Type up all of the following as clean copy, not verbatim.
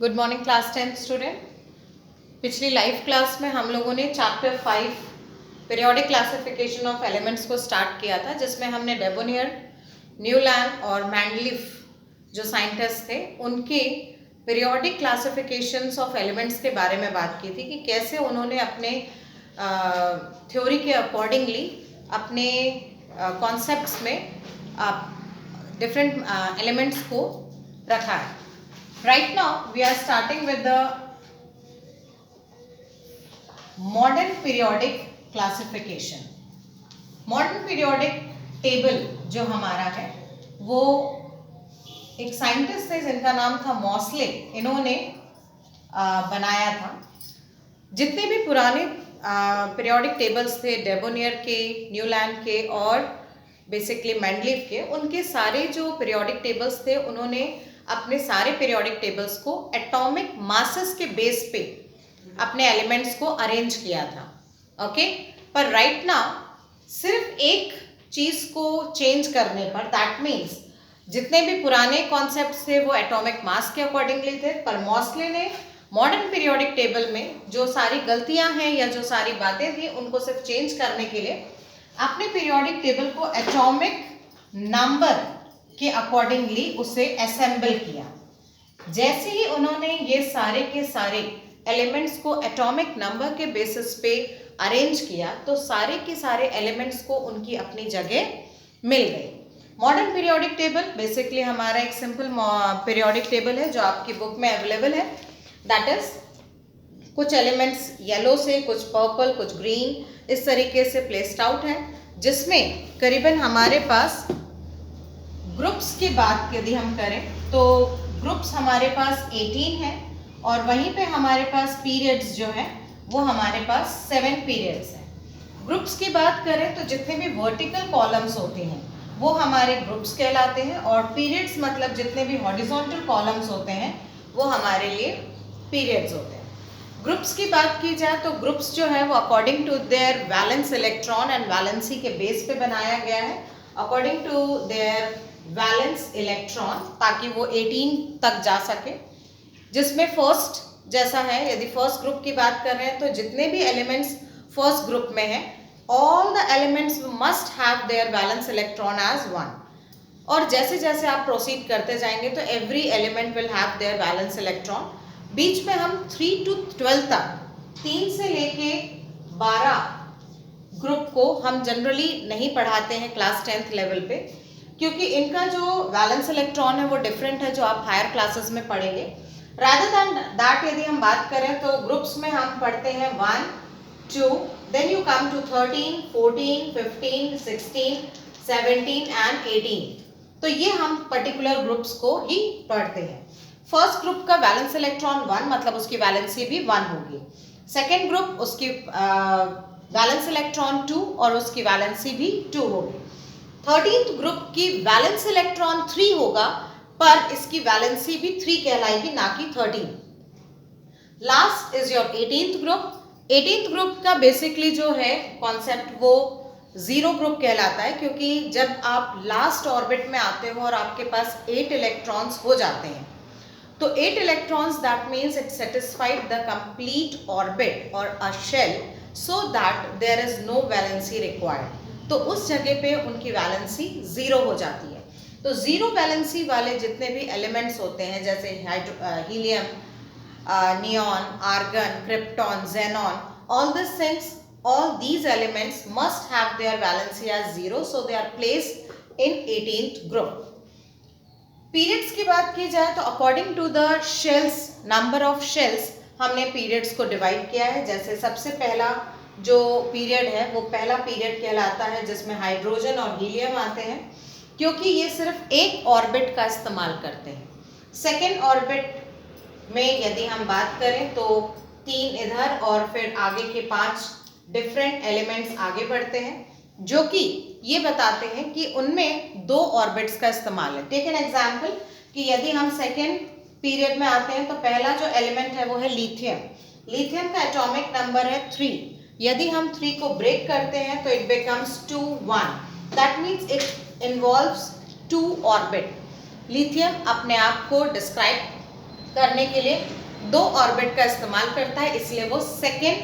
Good morning class 10 student. पिछली live class में हम लोगों ने chapter 5 periodic classification of elements को स्टार्ट किया था, जिसमें हमने डेबोनियर, न्यूलैंड और मैंडलीफ जो साइंटिस्ट थे उनके पीरियोडिक क्लासिफिकेशंस ऑफ एलिमेंट्स के बारे में बात की थी कि कैसे उन्होंने अपने थ्योरी के अकॉर्डिंगली अपने कॉन्सेप्ट्स में डिफरेंट एलिमेंट्स को रखा है। Right now we are starting with the modern periodic classification. Modern periodic table जो हमारा है वो एक साइंटिस्ट थे जिनका नाम था मॉसले, इन्होंने बनाया था। जितने भी पुराने पीरियोडिक टेबल्स थे डेबोनियर के, न्यूलैंड के और बेसिकली मैंडलीफ के, उनके सारे जो पीरियोडिक टेबल्स थे उन्होंने अपने सारे पीरियोडिक टेबल्स को एटॉमिक मासेस के बेस पे अपने एलिमेंट्स को अरेंज किया था। ओके, पर राइट नाउ सिर्फ एक चीज को चेंज करने पर, दैट मीन्स जितने भी पुराने कॉन्सेप्ट्स थे वो एटॉमिक मास के अकॉर्डिंगली थे, पर मॉसले ने मॉडर्न पीरियोडिक टेबल में जो सारी गलतियां हैं या जो सारी बातें थी उनको सिर्फ चेंज करने के लिए अपने पीरियोडिक टेबल को एटॉमिक नंबर के अकॉर्डिंगली उसे असेंबल किया। जैसे ही उन्होंने ये सारे के सारे एलिमेंट्स को एटॉमिक नंबर के बेसिस पे अरेंज किया तो सारे के सारे एलिमेंट्स को उनकी अपनी जगह मिल गई। मॉडर्न पीरियोडिक टेबल बेसिकली हमारा एक सिंपल पीरियोडिक टेबल है जो आपकी बुक में अवेलेबल है। दैट इज कुछ एलिमेंट्स येलो से, कुछ पर्पल, कुछ ग्रीन, इस तरीके से प्लेस्ड आउट है, जिसमें करीबन हमारे पास ग्रुप्स की बात यदि हम करें तो ग्रुप्स हमारे पास 18 हैं और वहीं पे हमारे पास पीरियड्स जो हैं वो हमारे पास 7 पीरियड्स हैं। ग्रुप्स की बात करें तो जितने भी वर्टिकल कॉलम्स होते हैं वो हमारे ग्रुप्स कहलाते हैं और पीरियड्स मतलब जितने भी हॉरिजॉन्टल कॉलम्स होते हैं वो हमारे लिए पीरियड्स होते हैं। ग्रुप्स की बात की जाए तो ग्रुप्स जो है वो according to their valence electron and valency के बेस पे बनाया गया है, according to their valence electron, ताकि वो 18 तक जा सके। जिसमें फर्स्ट जैसा है, यदि फर्स्ट ग्रुप की बात कर रहे हैं तो जितने भी एलिमेंट्स फर्स्ट ग्रुप में हैं all the elements must have their valence electron as 1। और जैसे जैसे आप प्रोसीड करते जाएंगे तो every element will have their valence electron. बीच में हम 3 to 12 तक, 3 से लेके 12 ग्रुप को हम जनरली नहीं पढ़ाते हैं क्लास 10th लेवल पे, क्योंकि इनका जो वैलेंस इलेक्ट्रॉन है वो डिफरेंट है जो आप हायर क्लासेस में पढ़ेंगे। रादर दैन दैट यदि हम बात करें तो ग्रुप्स में हम पढ़ते हैं 1, 2, then you come to 13, 14, 15, 16, 17 and 18। तो ये हम पर्टिकुलर ग्रुप्स को ही पढ़ते हैं। फर्स्ट ग्रुप का वैलेंस इलेक्ट्रॉन 1 मतलब उसकी वैलेंसी भी 1 होगी। सेकेंड ग्रुप उसकी वैलेंस इलेक्ट्रॉन 2 और उसकी वैलेंसी भी 2 होगी। 13th ग्रुप की वैलेंस इलेक्ट्रॉन 3 होगा पर इसकी वैलेंसी भी 3 कहलाएगी, ना कि 13। Last is your 18th group. 18th group का बेसिकली जो है कॉन्सेप्ट वो 0 ग्रुप कहलाता है, क्योंकि जब आप लास्ट ऑर्बिट में आते हो और आपके पास 8 इलेक्ट्रॉन्स हो जाते हैं तो 8 electrons that means it satisfied the complete orbit और a shell so that there is no valency required. तो उस जगह पे उनकी वैलेंसी 0 हो जाती है। तो 0 वैलेंसी वाले जितने भी एलिमेंट्स होते हैं जैसे helium, neon, argon, krypton, xenon, all this things, all these elements must have their valency as 0, so they are placed in 18th group. Periods की बात की जाए तो according to the shells, number of shells, हमने periods को divide किया है। जैसे सबसे पहला जो पीरियड है वो पहला पीरियड कहलाता है जिसमें हाइड्रोजन और हीलियम आते हैं, क्योंकि ये सिर्फ एक ऑर्बिट का इस्तेमाल करते हैं। सेकेंड ऑर्बिट में यदि हम बात करें तो 3 इधर और फिर आगे के 5 डिफरेंट एलिमेंट्स आगे बढ़ते हैं, जो कि ये बताते हैं कि उनमें 2 ऑर्बिट्स का इस्तेमाल है। टेक एन एग्जाम्पल कि यदि हम सेकेंड पीरियड में आते हैं तो पहला जो एलिमेंट है वो है लिथियम। लिथियम का एटॉमिक नंबर है 3। यदि हम 3 को ब्रेक करते हैं तो it becomes 2, 1, that means it involves 2 orbit. Lithium अपने आप को डिस्क्राइब करने के लिए 2 ऑर्बिट का इस्तेमाल करता है, इसलिए वो सेकेंड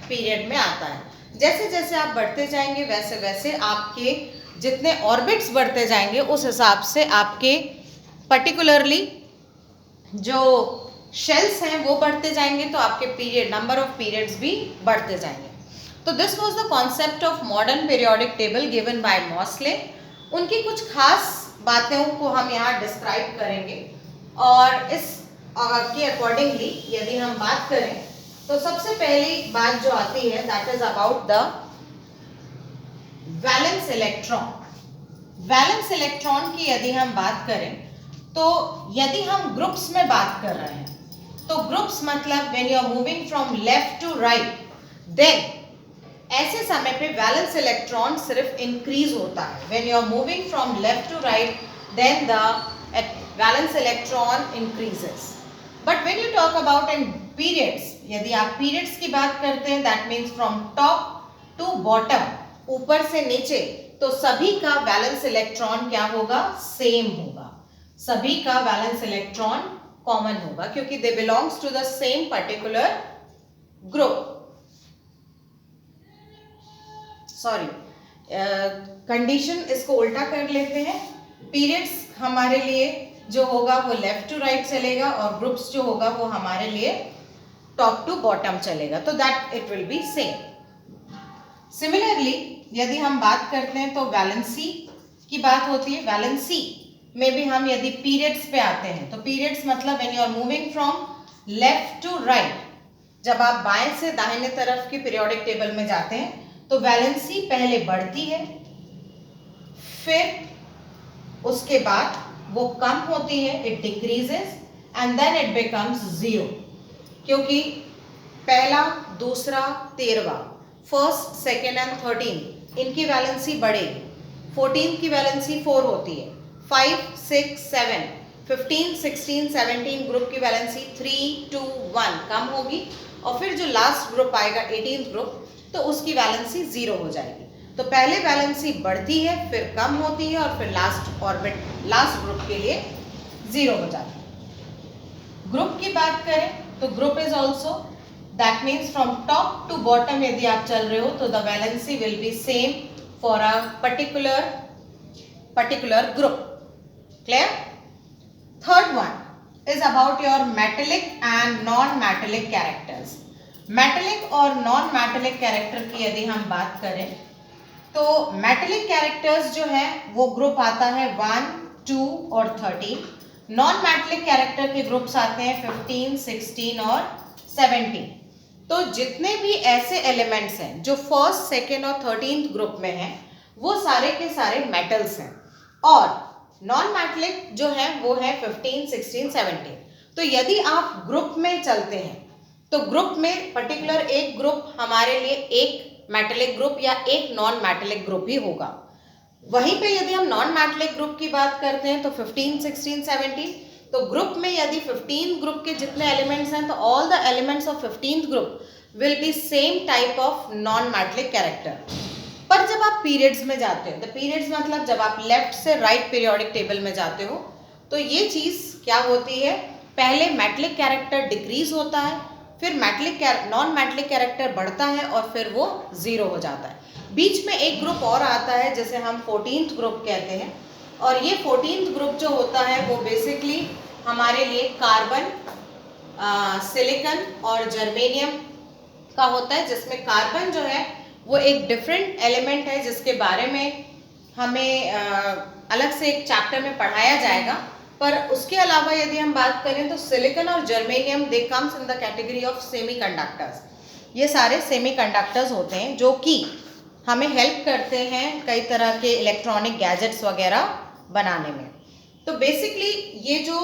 पीरियड में आता है। जैसे जैसे आप बढ़ते जाएंगे वैसे वैसे आपके जितने ऑर्बिट्स बढ़ते जाएंगे उस हिसाब से आपके पर्टिकुलरली जो शेल्स हैं वो बढ़ते जाएंगे, तो आपके पीरियड नंबर ऑफ पीरियड्स भी बढ़ते जाएंगे। तो this was the concept of modern periodic table given by Mauchly. उनकी कुछ खास बातों को हम यहाँ डिस्क्राइब करेंगे और इस के अकॉर्डिंगली यदि हम बात करें तो सबसे पहली बात जो आती है that is about the valence electron. Valence electron की यदि हम बात करें तो यदि हम ग्रुप्स में बात कर रहे हैं तो ग्रुप्स मतलब when you are moving from left to right, then ऐसे समय पे वैलेंस इलेक्ट्रॉन सिर्फ इंक्रीज होता है। When you are moving from left to right then the valence electron increases. But when you talk about in periods, यदि आप periods की बात करते हैं that means from top to bottom, ऊपर से नीचे, तो सभी का वैलेंस इलेक्ट्रॉन क्या होगा? सेम होगा। सभी का वैलेंस इलेक्ट्रॉन कॉमन होगा क्योंकि they belongs to the same particular group. Sorry, condition इसको उल्टा कर लेते हैं। पीरियड्स हमारे लिए जो होगा वो लेफ्ट टू राइट चलेगा और ग्रुप्स जो होगा वो हमारे लिए टॉप टू बॉटम चलेगा, तो that it will be same. Similarly यदि हम बात करते हैं तो वैलेंसी की बात होती है। वैलेंसी में भी हम यदि पीरियड्स पे आते हैं तो पीरियड्स मतलब when you are moving from left to right, जब आप बाएं से दाहिने तरफ की पीरियोडिक टेबल में जाते हैं तो वैलेंसी पहले बढ़ती है, फिर उसके बाद वो कम होती है, it decreases and then it becomes 0, क्योंकि पहला, दूसरा, 13वां, फर्स्ट, सेकेंड एंड 13 इनकी वैलेंसी बढ़ेगी। 14 की वैलेंसी 4 होती है, 5, 6, 7, 15, 16, 17 ग्रुप की वैलेंसी 3, 2, 1 कम होगी और फिर जो लास्ट ग्रुप आएगा 18th ग्रुप तो उसकी वैलेंसी 0 हो जाएगी। तो पहले वैलेंसी बढ़ती है, फिर कम होती है और फिर लास्ट ऑर्बिट, लास्ट ग्रुप के लिए 0 हो जाता है। ग्रुप की बात करें तो group is also that means from top to bottom यदि आप चल रहे हो तो the valency will be same for a particular group. Clear? Third one is about your metallic and non-metallic characters. Metallic और नॉन मेटेलिक कैरेक्टर की यदि हम बात करें तो मेटेलिक कैरेक्टर्स जो है वो ग्रुप आता है 1, 2 और 13। नॉन मेटेलिक कैरेक्टर के ग्रुप्स आते हैं 15, 16 और 17। तो जितने भी ऐसे एलिमेंट्स हैं जो फर्स्ट, सेकेंड और 13th ग्रुप में हैं वो सारे के सारे मेटल्स हैं और नॉन मेटेलिक जो है वो है 15, 16, 17। तो यदि आप ग्रुप में चलते हैं तो ग्रुप में पर्टिकुलर एक ग्रुप हमारे लिए एक मेटेलिक ग्रुप या एक नॉन मेटेलिक ग्रुप ही होगा। वहीं पे यदि हम नॉन मेटेलिक ग्रुप की बात करते हैं तो 15, 16, 17, तो ग्रुप में यदि 15 ग्रुप के जितने एलिमेंट्स हैं तो all the elements of 15th group will be same type of non metallic character. पर जब आप पीरियड्स में जाते हो, तो पीरियड्स मतलब जब आप लेफ्ट से राइट पीरियोडिक टेबल में जाते हो तो ये चीज़ क्या होती है, पहले मेटेलिक कैरेक्टर डिक्रीज होता है, फिर नॉन मेटेलिक कैरेक्टर बढ़ता है और फिर वो 0 हो जाता है। बीच में एक ग्रुप और आता है जिसे हम 14th ग्रुप कहते हैं और ये 14th ग्रुप जो होता है वो बेसिकली हमारे लिए कार्बन, सिलिकॉन और जर्मेनियम का होता है, जिसमें कार्बन जो है वो एक डिफरेंट एलिमेंट है जिसके बारे में हमें अलग से एक चैप्टर में पढ़ाया जाएगा। पर उसके अलावा यदि हम बात करें तो सिलिकॉन और germanium they comes in the category of semiconductors. ये सारे सेमीकंडक्टर्स होते हैं जो कि हमें हेल्प करते हैं कई तरह के इलेक्ट्रॉनिक गैजेट्स वगैरह बनाने में। तो बेसिकली ये जो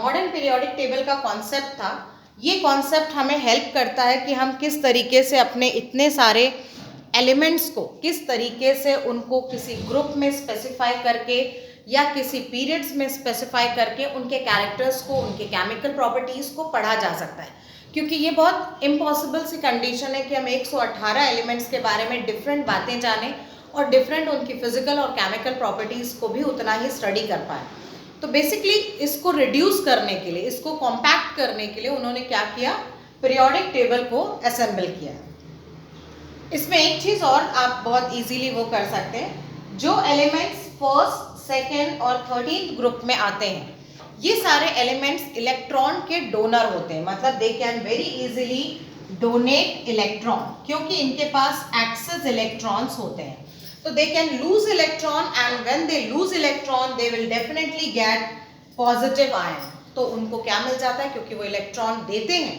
मॉडर्न पीरियोडिक टेबल का कॉन्सेप्ट था, ये कॉन्सेप्ट हमें हेल्प करता है कि हम किस तरीके से अपने इतने सारे एलिमेंट्स को किस तरीके से उनको किसी ग्रुप में स्पेसिफाई करके या किसी पीरियड्स में स्पेसिफाई करके उनके कैरेक्टर्स को, उनके केमिकल प्रॉपर्टीज़ को पढ़ा जा सकता है। क्योंकि ये बहुत इम्पॉसिबल सी कंडीशन है कि हम 118 एलिमेंट्स के बारे में डिफरेंट बातें जानें और डिफरेंट उनकी फिजिकल और केमिकल प्रॉपर्टीज़ को भी उतना ही स्टडी कर पाए। तो बेसिकली इसको रिड्यूस करने के लिए, इसको कॉम्पैक्ट करने के लिए उन्होंने क्या किया, पीरियोडिक टेबल को असेंबल किया। इसमें एक चीज़ और आप बहुत इजीली वो कर सकते हैं, जो एलिमेंट्स फर्स्ट, सेकेंड और 13th ग्रुप में आते हैं, ये सारे एलिमेंट्स इलेक्ट्रॉन के डोनर होते हैं, मतलब they can very easily donate electron, क्योंकि इनके पास एक्सेस इलेक्ट्रॉन्स होते हैं। तो they can lose electron and when they lose electron they will definitely get positive ion. तो उनको क्या मिल जाता है, क्योंकि वो इलेक्ट्रॉन देते हैं,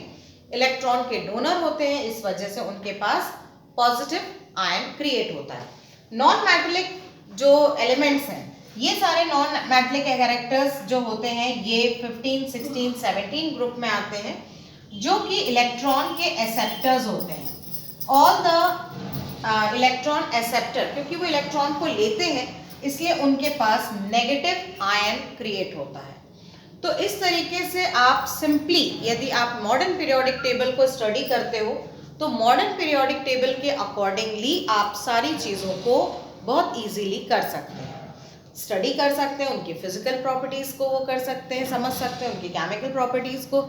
इलेक्ट्रॉन के डोनर होते हैं, इस वजह से उनके पास पॉजिटिव आयन क्रिएट होता है। नॉन मेटेलिक जो एलिमेंट्स हैं, ये सारे नॉन मेटेलिक कैरेक्टर्स जो होते हैं, ये 15, 16, 17 ग्रुप में आते हैं, जो कि इलेक्ट्रॉन के एक्सेप्टर्स होते हैं। ऑल द इलेक्ट्रॉन एक्सेप्टर, क्योंकि वो इलेक्ट्रॉन को लेते हैं, इसलिए उनके पास नेगेटिव आयन क्रिएट होता है। तो इस तरीके से आप सिंपली, यदि आप मॉडर्न पीरियोडिक टेबल को स्टडी करते हो, तो मॉडर्न पीरियोडिक टेबल के अकॉर्डिंगली आप सारी चीज़ों को बहुत इजीली कर सकते हैं, स्टडी कर सकते हैं, उनकी फिजिकल प्रॉपर्टीज़ को वो कर सकते हैं, समझ सकते हैं, उनकी केमिकल प्रॉपर्टीज़ को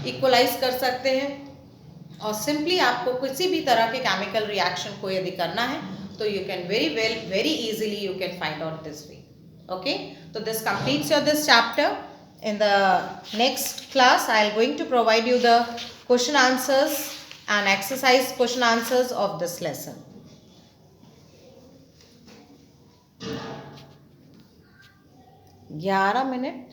इक्वलाइज कर सकते हैं, और सिंपली आपको किसी भी तरह के केमिकल रिएक्शन को यदि करना है तो you can very easily you can find out this way. Okay, तो this completes your this chapter. In the next class I am going to provide you the question answers and exercise question answers of this lesson. 11 minute